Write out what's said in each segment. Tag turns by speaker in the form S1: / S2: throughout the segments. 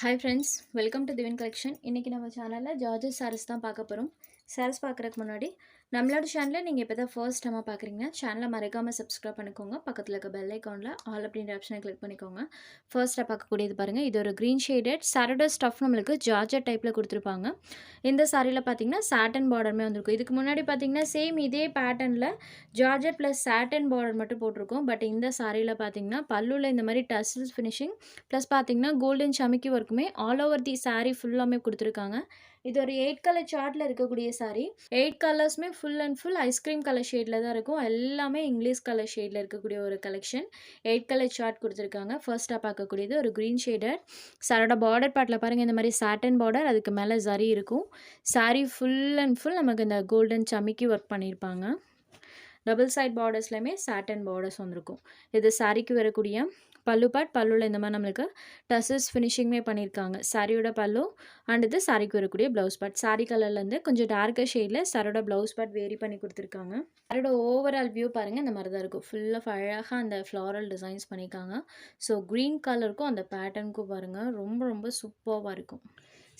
S1: Hi friends, welcome to Divine Collection. இன்னைக்கு நம்ம சேனல்ல ஜார்ஜஸ் sarees தான் பார்க்க போறோம். sarees பார்க்கறதுக்கு முன்னாடி நம்மளோட சேனலை நீங்க இப்பதான் ஃபர்ஸ்ட் டைமா பார்க்குறீங்கன்னா சேனலை மறக்காம சப்ஸ்கிரைப் பண்ணிக்கோங்க. பக்கத்துல இருக்க பெல் ஐகான்ல ஆல் அப்படின்ற ஆப்ஷனை கிளிக் பண்ணிக்கோங்க. ஃபர்ஸ்டா பார்க்கக்கூடியது பாருங்க. இது ஒரு green shaded sarada stuff நம்மளுக்கு ஜார்ஜெட் டைப்ல கொடுத்திருப்பாங்க. இந்த சாரில பாத்தீங்கன்னா சாட்டன் பார்டர்மே வந்திருக்கும். இதுக்கு முன்னாடி பாத்தீங்கன்னா சேம் இதே பேட்டர்ன்ல ஜார்ஜெட் பிளஸ் சாட்டன் பார்டர் மட்டும் போட்டிருக்கோம். பட் இந்த சாரில பாத்தீங்கன்னா பல்லுல இந்த மாதிரி டசல்ஸ் ஃபினிஷிங் ப்ளஸ் பார்த்தீங்கன்னா கோல்டன் சமிக்கி ஒர்க்குமே ஆல் ஓவர் தி சாரீ ஃபுல்லாமே கொடுத்துருக்காங்க. இது ஒரு 8 கலர் சார்ட்டில் இருக்கக்கூடிய சாரீ. 8 கலர்ஸுமே full and full ice cream colour ஷேடில் தான் இருக்கும். எல்லாமே இங்கிலீஷ் கலர் ஷேடில் இருக்கக்கூடிய ஒரு கலெக்ஷன். 8 கலர் சார்ட் கொடுத்துருக்காங்க. ஃபர்ஸ்ட்டாக பார்க்கக்கூடியது ஒரு க்ரீன் ஷேடர் சாரோட பார்டர் பார்ட்டில் பாருங்கள், இந்த மாதிரி சாட்டன் பார்டர், அதுக்கு மேலே ஜரி இருக்கும். சாரீ ஃபுல் அண்ட் ஃபுல் நமக்கு இந்த கோல்டன் சமிக்கி ஒர்க் பண்ணியிருப்பாங்க. டபுள் சைட் பார்டர்ஸ்லையுமே சாட்டன் பார்டர்ஸ் வந்திருக்கும். இது சாரிக்கு வரக்கூடிய பல்லு பார்ட். பல்லுவில் இந்த மாதிரி நம்மளுக்கு டசல்ஸ் ஃபினிஷிங்குமே பண்ணியிருக்காங்க. சாரியோட பல்லு அண்ட் இது சாரிக்கு வரக்கூடிய ப்ளவுஸ் பார்ட். சாரி கலர்லேருந்து கொஞ்சம் டார்க்கர் ஷேடில் சாரோட ப்ளவுஸ் பார்ட் வேரி பண்ணி கொடுத்துருக்காங்க. சாரோட ஓவரால் வியூ பாருங்கள், இந்த மாதிரி தான் இருக்கும். ஃபுல்லாக அழகாக அந்த ஃப்ளாரல் டிசைன்ஸ் பண்ணியிருக்காங்க. ஸோ க்ரீன் கலருக்கும் அந்த பேட்டர்னுக்கும் பாருங்கள், ரொம்ப ரொம்ப சூப்பராக இருக்கும்.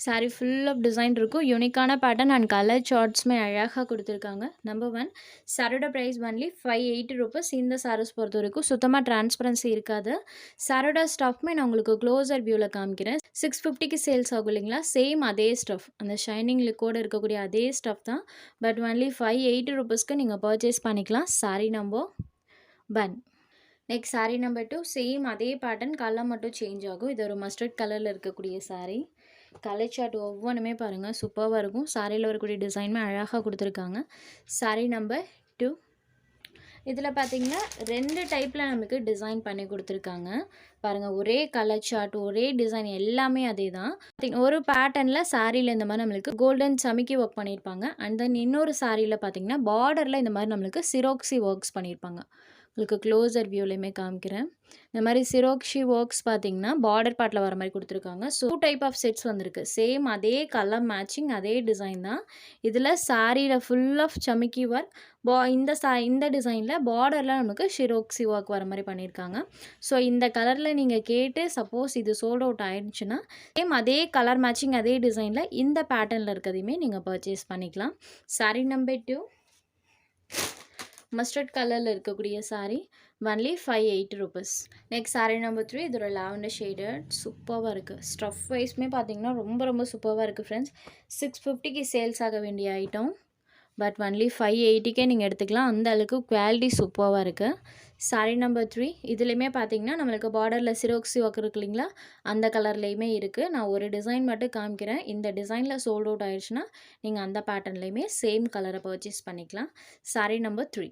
S1: சாரீ ஃபுல் ஆஃப் டிசைன் இருக்கும். யூனிக்கான பேட்டர்ன் அண்ட் கலர் சார்ட்ஸுமே அழகாக கொடுத்துருக்காங்க. நம்பர் 1 சாரோட ப்ரைஸ் ஒன்லி 580 ருபீஸ். இந்த சாரீஸ் பொறுத்த வரைக்கும் சுத்தமாக டிரான்ஸ்பரன்சி இருக்காது. சாரோட ஸ்டஃப்மே நான் உங்களுக்கு க்ளோசர் வியூவில் காமிக்கிறேன். 650க்கு சேல்ஸ் ஆகும் இல்லைங்களா, சேம் அதே ஸ்டஃப், அந்த ஷைனிங் லிக்கோடு இருக்கக்கூடிய அதே ஸ்டஃப் தான். பட் ஒன்லி 580 ருபீஸ்க்கு நீங்கள் பர்ச்சேஸ் பண்ணிக்கலாம். Sari number 1. Next sari number 2, same அதே பேட்டர்ன், கலர் மட்டும் சேஞ்ச் ஆகும். இது ஒரு மஸ்டர்ட் கலரில் இருக்கக்கூடிய சாரீ. கலர் சார்ட் ஒவ்வொன்றுமே பாருங்கள் சூப்பராக இருக்கும். சாரியில் வரக்கூடிய டிசைனுமே அழகாக கொடுத்துருக்காங்க. சாரீ நம்பர் 2. இதில் பார்த்தீங்கன்னா 2 டைப்பில் நமக்கு டிசைன் பண்ணி கொடுத்துருக்காங்க. பாருங்கள், ஒரே கலர் சார்ட், ஒரே டிசைன், எல்லாமே அதே தான். ஒரு பேட்டர்னில் சாரியில் இந்த மாதிரி நம்மளுக்கு கோல்டன் சமிக்கி ஒர்க் பண்ணியிருப்பாங்க. அண்ட் தென் இன்னொரு சாரியில் பார்த்தீங்கன்னா பார்டரில் இந்த மாதிரி நம்மளுக்கு சிரோக்ஸி ஒர்க்ஸ் பண்ணியிருப்பாங்க. உங்களுக்கு க்ளோசர் வியூலையுமே காமிக்கிறேன். இந்த மாதிரி சிரோக்ஷி ஒர்க்ஸ் பார்த்தீங்கன்னா பார்டர் பார்ட்டில் வர மாதிரி கொடுத்துருக்காங்க. ஸோ 2 டைப் ஆஃப் செட்ஸ் வந்திருக்கு. சேம் அதே கலர் மேட்சிங், அதே டிசைன் தான். இதில் சாரியில் ஃபுல் ஆஃப் சமிக்கி ஒர்க், இந்த டிசைனில் பார்டரில் நமக்கு ஷிரோக்ஸி ஒர்க் வர மாதிரி பண்ணியிருக்காங்க. ஸோ இந்த கலரில் நீங்கள் கேட்டு சப்போஸ் இது சோல்ட் அவுட் ஆயிடுச்சுன்னா சேம் அதே கலர் மேட்சிங் அதே டிசைனில் இந்த பேட்டர்னில் இருக்கிறதையுமே நீங்கள் பர்ச்சேஸ் பண்ணிக்கலாம். சாரீ நம்பர் 2 மஸ்டர்ட் கலரில் இருக்கக்கூடிய sari only 580 rupees. Next sari number 3, இது ஒரு லாவெண்டர் ஷேடட், சூப்பராக இருக்குது. ஸ்டஃப் வைஸ்மே பார்த்தீங்கன்னா ரொம்ப ரொம்ப சூப்பராக இருக்குது ஃப்ரெண்ட்ஸ். 650க்கு சேல்ஸ் ஆக வேண்டிய ஐட்டம், பட் ஒன்லி 580க்கே நீங்கள் எடுத்துக்கலாம். அந்த அளவுக்கு குவாலிட்டி சூப்பராக இருக்குது. சாரீ நம்பர் 3, இதுலேயுமே பார்த்தீங்கன்னா நம்மளுக்கு பார்டரில் சிரோக்ஸி ஒர்க் இருக்கு இல்லைங்களா, அந்த கலர்லேயுமே இருக்குது. நான் ஒரு டிசைன் மட்டும் காமிக்கிறேன். இந்த டிசைனில் சோல்ட் அவுட் ஆயிடுச்சுன்னா நீங்கள் அந்த பேட்டர்ன்லேயுமே சேம் கலரை பர்ச்சேஸ் பண்ணிக்கலாம். Sari number 3.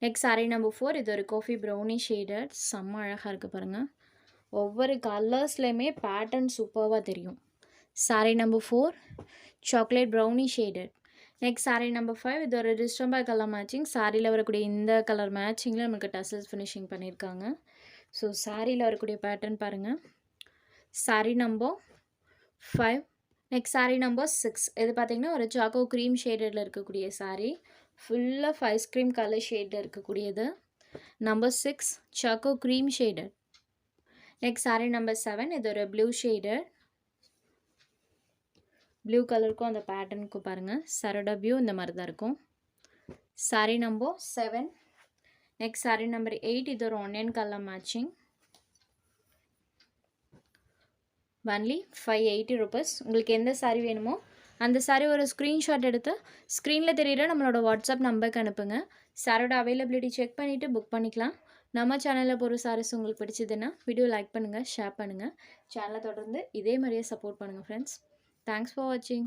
S1: Next sari number 4, இது ஒரு காஃபி ப்ரௌனி ஷேடட், செம்ம அழகாக இருக்குது பாருங்கள். ஒவ்வொரு கலர்ஸ்லேயுமே பேட்டர்ன் சூப்பராக தெரியும். Sari number 4, chocolate brownie shaded. Next sari number 5, இது ஒரு டிஸ்டம்பர் கலர் மேட்சிங். சாரியில் வரக்கூடிய இந்த கலர் மேட்சிங்கில் நமக்கு டசல்ஸ் ஃபினிஷிங் பண்ணியிருக்காங்க. ஸோ சாரியில் வரக்கூடிய பேட்டர்ன் பாருங்கள். Sari number 5. Next sari number 6, இது பார்த்திங்கன்னா ஒரு சாக்கோ க்ரீம் ஷேடடில் இருக்கக்கூடிய sari. Full of ice cream colour ஷேடில் இருக்கக்கூடியது. Number 6 choco cream shaded. Next sari number 7, இது ஒரு ப்ளூ ஷேடட். ப்ளூ கலருக்கும் அந்த பேட்டர்னுக்கும் பாருங்கள் சாரோட வியூ இந்த மாதிரி தான் இருக்கும். Sari number 7. Next sari number 8, இது ஒரு onion colour matching. Only 580 rupees. உங்களுக்கு எந்த சாரீ வேணுமோ அந்த சாரீ ஒரு ஸ்க்ரீன்ஷாட் எடுத்து ஸ்க்ரீனில் தெரியுற நம்மளோட வாட்ஸ்அப் நம்பருக்கு அனுப்புங்க. சாரோட அவைலபிலிட்டி செக் பண்ணிவிட்டு புக் பண்ணிக்கலாம். நம்ம சேனலில் போகிற சாரீஸ் உங்களுக்கு பிடிச்சதுன்னா வீடியோ லைக் பண்ணுங்கள், ஷேர் பண்ணுங்கள். சேனலை தொடர்ந்து இதே மாதிரியே சப்போர்ட் பண்ணுங்கள் ஃப்ரெண்ட்ஸ். தேங்க்ஸ் ஃபார் வாட்சிங்.